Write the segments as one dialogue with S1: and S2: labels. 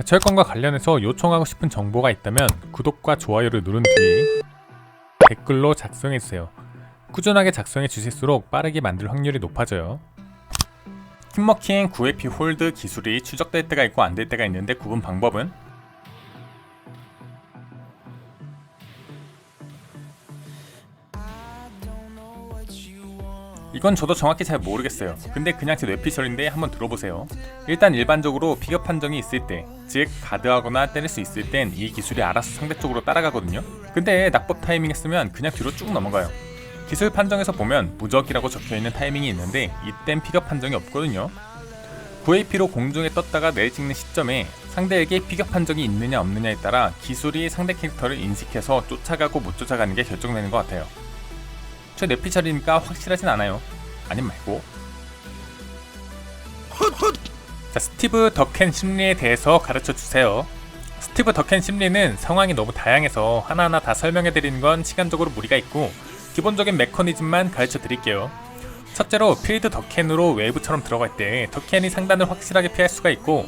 S1: 철권과 관련해서 요청하고 싶은 정보가 있다면 구독과 좋아요를 누른 뒤 댓글로 작성해주세요. 꾸준하게 작성해 주실수록 빠르게 만들 확률이 높아져요. 킴머킹 9AP 홀드 기술이 추적될 때가 있고 안 될 때가 있는데 구분 방법은? 이건 저도 정확히 잘 모르겠어요. 근데 그냥 제 뇌피셜인데 한번 들어보세요. 일단 일반적으로 픽업 판정이 있을 때, 즉 가드하거나 때릴 수 있을 땐 이 기술이 알아서 상대 쪽으로 따라가거든요. 근데 낙법 타이밍 했으면 그냥 뒤로 쭉 넘어가요. 기술 판정에서 보면 무적이라고 적혀있는 타이밍이 있는데 이땐 픽업 판정이 없거든요. 9AP로 공중에 떴다가 내리 찍는 시점에 상대에게 픽업 판정이 있느냐 없느냐에 따라 기술이 상대 캐릭터를 인식해서 쫓아가고 못 쫓아가는 게 결정되는 것 같아요. 저 뇌피셜이니까 확실하진 않아요. 아님 말고. 자, 스티브 덕켄 심리에 대해서 가르쳐주세요. 스티브 덕켄 심리는 상황이 너무 다양해서 하나하나 다 설명해드리는 건 시간적으로 무리가 있고 기본적인 메커니즘만 가르쳐드릴게요. 첫째로 필드 덕켄으로 웨이브처럼 들어갈 때 덕켄이 상단을 확실하게 피할 수가 있고,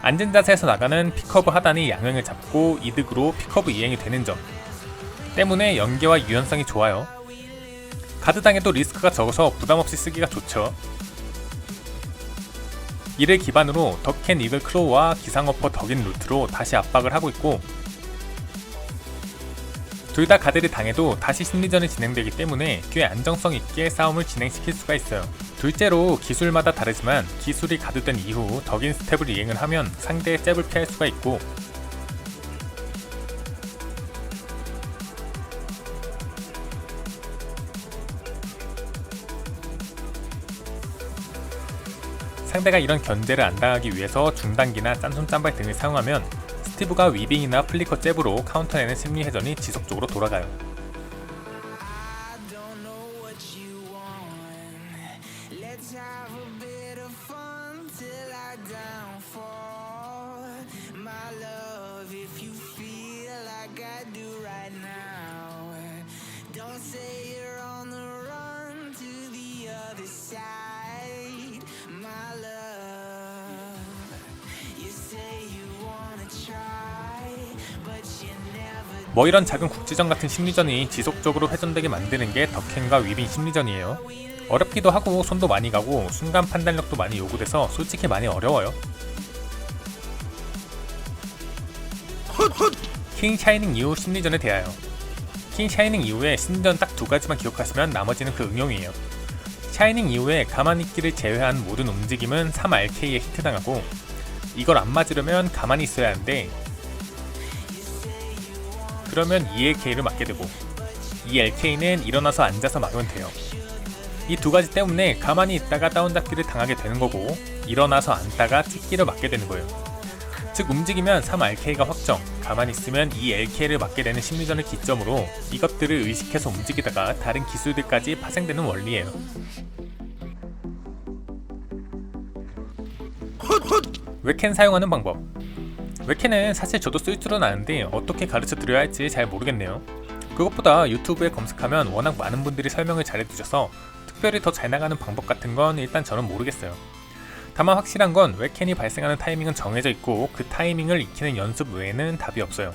S1: 앉은 자세에서 나가는 픽커브 하단이 양형을 잡고 이득으로 픽커브 이행이 되는 점 때문에 연계와 유연성이 좋아요. 가드당해도 리스크가 적어서 부담없이 쓰기가 좋죠. 이를 기반으로 덕켄 이글 크로우와 기상어퍼 덕인 루트로 다시 압박을 하고 있고, 둘 다 가드를 당해도 다시 심리전이 진행되기 때문에 꽤 안정성 있게 싸움을 진행시킬 수가 있어요. 둘째로 기술마다 다르지만 기술이 가드된 이후 덕인 스텝을 이행을 하면 상대의 잽을 피할 수가 있고, 상대가 이런 견제를 안 당하기 위해서 중단기나 짠손 짠발 등을 사용하면 스티브가 위빙이나 플리커 잽으로 카운터내는 심리 회전이 지속적으로 돌아가요. 뭐 이런 작은 국지전 같은 심리전이 지속적으로 회전되게 만드는 게 덕켄과 위빙 심리전이에요. 어렵기도 하고 손도 많이 가고 순간 판단력도 많이 요구돼서 솔직히 많이 어려워요. 킹 샤이닝 이후 심리전에 대하여. 킹 샤이닝 이후에 심리전 딱 두 가지만 기억하시면 나머지는 그 응용이에요. 샤이닝 이후에 가만히 있기를 제외한 모든 움직임은 3RK에 히트당하고, 이걸 안 맞으려면 가만히 있어야 하는데 그러면 2LK를 맞게 되고, 2LK는 일어나서 앉아서 막으면 돼요. 이 두 가지 때문에 가만히 있다가 다운잡기를 당하게 되는 거고, 일어나서 앉다가 찍기를 맞게 되는 거예요. 즉 움직이면 3RK가 확정, 가만히 있으면 2LK를 맞게 되는 심리전을 기점으로 이것들을 의식해서 움직이다가 다른 기술들까지 파생되는 원리예요. 웨켄 사용하는 방법. 웨켄은 사실 저도 쓸 줄은 아는데 어떻게 가르쳐 드려야 할지 잘 모르겠네요. 그것보다 유튜브에 검색하면 워낙 많은 분들이 설명을 잘해주셔서 특별히 더 잘 나가는 방법 같은 건 일단 저는 모르겠어요. 다만 확실한 건 웨켄이 발생하는 타이밍은 정해져 있고 그 타이밍을 익히는 연습 외에는 답이 없어요.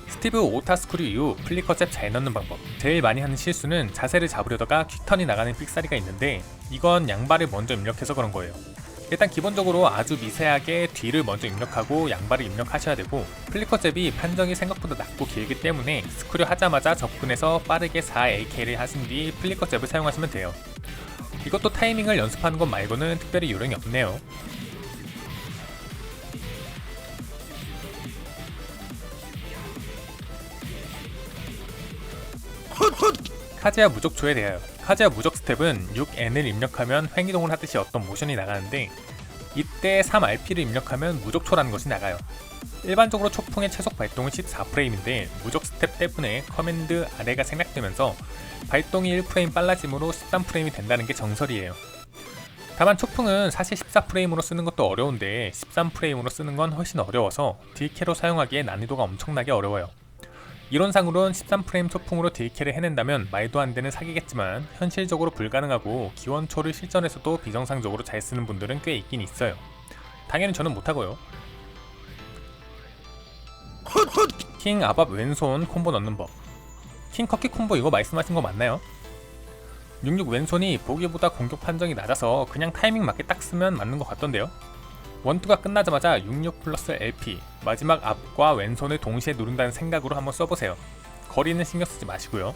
S1: 스티브 오타스크류 이후 플리커 잽 잘 넣는 방법. 제일 많이 하는 실수는 자세를 잡으려다가 퀵턴이 나가는 삑사리가 있는데, 이건 양발을 먼저 입력해서 그런 거예요. 일단 기본적으로 아주 미세하게 뒤를 먼저 입력하고 양발을 입력하셔야 되고, 플리커 잽이 판정이 생각보다 낮고 길기 때문에 스크류 하자마자 접근해서 빠르게 4AK를 하신 뒤 플리커 잽을 사용하시면 돼요. 이것도 타이밍을 연습하는 것 말고는 특별히 요령이 없네요. 카즈야 무적초에 대하여. 카즈야 무적 스텝은 6N을 입력하면 횡이동을 하듯이 어떤 모션이 나가는데, 이때 3RP를 입력하면 무적초라는 것이 나가요. 일반적으로 초풍의 최속 발동은 14프레임인데 무적 스텝 때문에 커맨드 아래가 생략되면서 발동이 1프레임 빨라짐으로 13프레임이 된다는 게 정설이에요. 다만 초풍은 사실 14프레임으로 쓰는 것도 어려운데 13프레임으로 쓰는 건 훨씬 어려워서 딜캐로 사용하기에 난이도가 엄청나게 어려워요. 이론상으론 13프레임 소풍으로 딜캐를 해낸다면 말도 안 되는 사기겠지만 현실적으로 불가능하고 기원초를 실전에서도 비정상적으로 잘 쓰는 분들은 꽤 있긴 있어요. 당연히 저는 못하고요. 킹 아밥 왼손 콤보 넣는 법. 킹 커키 콤보 이거 말씀하신 거 맞나요? 66 왼손이 보기보다 공격 판정이 낮아서 그냥 타이밍 맞게 딱 쓰면 맞는 것 같던데요. 원투가 끝나자마자 66 플러스 LP 마지막 앞과 왼손을 동시에 누른다는 생각으로 한번 써보세요. 거리는 신경 쓰지 마시고요.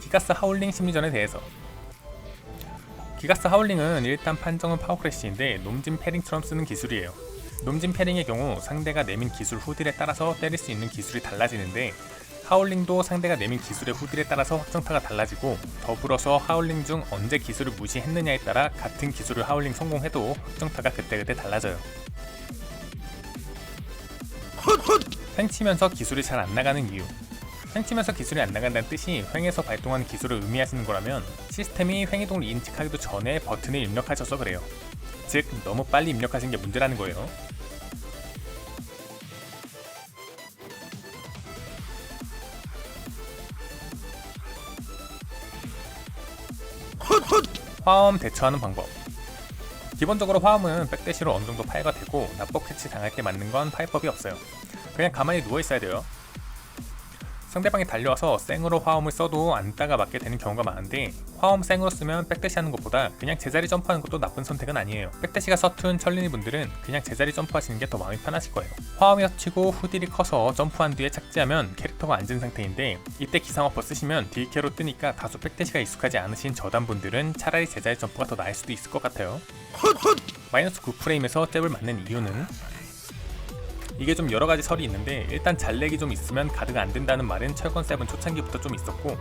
S1: 기가스 하울링 심리전에 대해서. 기가스 하울링은 일단 판정은 파워크래쉬인데 놈진 패링처럼 쓰는 기술이에요. 놈진 패링의 경우 상대가 내민 기술 후딜에 따라서 때릴 수 있는 기술이 달라지는데 하울링도 상대가 내민 기술의 후딜에 따라서 확정타가 달라지고 더불어서 하울링 중 언제 기술을 무시했느냐에 따라 같은 기술을 하울링 성공해도 확정타가 그때그때 달라져요. 횡치면서 기술이 잘 안 나가는 이유. 횡치면서 기술이 안 나간다는 뜻이 횡에서 발동하는 기술을 의미하시는 거라면 시스템이 횡이동을 인식하기도 전에 버튼을 입력하셔서 그래요. 즉 너무 빨리 입력하신 게 문제라는 거예요. 화엄 대처하는 방법. 기본적으로 화엄은 백대시로 어느정도 파괴가 되고 납법 캐치 당할 때 맞는 건 파괴법이 없어요. 그냥 가만히 누워있어야 돼요. 상대방이 달려와서 생으로 화엄을 써도 안따가 맞게 되는 경우가 많은데 화엄 생으로 쓰면 백대시 하는 것보다 그냥 제자리 점프하는 것도 나쁜 선택은 아니에요. 백대시가 서툰 천린이 분들은 그냥 제자리 점프하시는 게 더 마음이 편하실 거예요. 화엄이 겹치고 후딜이 커서 점프한 뒤에 착지하면 캐릭터가 앉은 상태인데 이때 기상어퍼 쓰시면 딜캐로 뜨니까 다소 백대시가 익숙하지 않으신 저단분들은 차라리 제자리 점프가 더 나을 수도 있을 것 같아요. 마이너스 9프레임에서 잽을 맞는 이유는 이게 좀 여러가지 설이 있는데 일단 잘렉이 좀 있으면 가드가 안된다는 말은 철권7 초창기부터 좀 있었고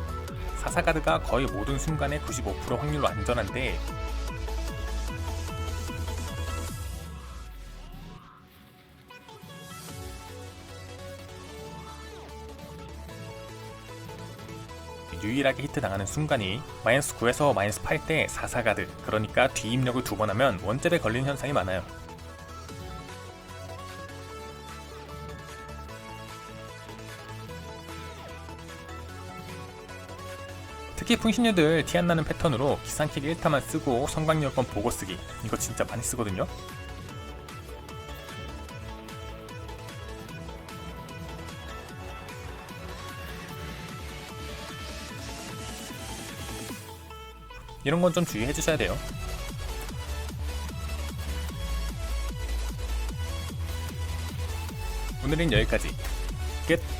S1: 44 가드가 거의 모든 순간에 95% 확률로 안전한데 유일하게 히트 당하는 순간이 마이너스 9에서 마이너스 8 때 44 가드, 그러니까 뒤입력을 2번 하면 원잽에 걸리는 현상이 많아요. 특히 풍신유들 티 안나는 패턴으로 기상킥 1타만 쓰고 성광열권 보고 쓰기, 이거 진짜 많이 쓰거든요. 이런 건 좀 주의해 주셔야 돼요. 오늘은 여기까지. 끝.